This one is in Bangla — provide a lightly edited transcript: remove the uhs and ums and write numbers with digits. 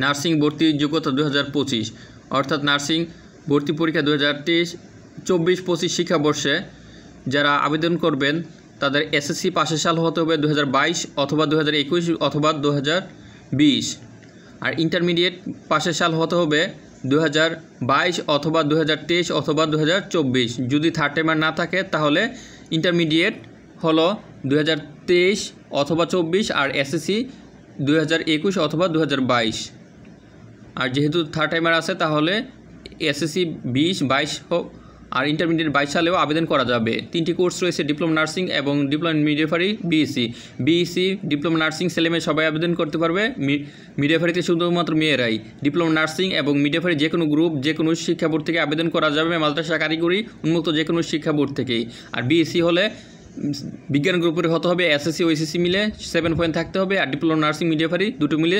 নার্সিং ভর্তি যোগ্যতা 2025 অর্থাৎ নার্সিং ভর্তি পরীক্ষা 2023-24-25 শিক্ষাবর্ষে যারা আবেদন করবেন তাদের এসএসসি পাশের সাল হতে হবে 2022 অথবা 2021 অথবা 2020, আর ইন্টারমিডিয়েট পাশের সাল হতে হবে 2022 অথবা 2023 অথবা 2024। যদি থার্ড টাইমার না থাকে তাহলে ইন্টারমিডিয়েট হলো 2023 অথবা 24 আর এসএসসি 2021 অথবা 2022। আর যেহেতু থার্ড টাইমার আছে তাহলে এসএসসি 20-22 হোক আর ইন্টারমিডিয়েট 22 সালেও আবেদন করা যাবে। 3টি কোর্স রয়েছে, ডিপ্লোমা নার্সিং এবং diploma midwifery BSc diploma nursing ছেলেমেয়ে সবাই আবেদন করতে পারবে। মিডওয়াইফারিতে শুধুমাত্র মেয়েরাই। ডিপ্লোমা নার্সিং এবং মিডওয়াইফারি যে কোনো গ্রুপ যে কোনো শিক্ষা বোর্ড থেকে আবেদন করা যাবে, মাদ্রাসা কারিগরি উন্মুক্ত যে কোনো শিক্ষা বোর্ড থেকেই। আর বিএসসি হলে বিজ্ঞান গ্রুপের হতে হবে, এসএসসি ও এসএসসি মিলে 7 পয়েন্ট থাকতে হবে, আর ডিপ্লোমা নার্সিং মিডওয়াইফারি দুটো মিলে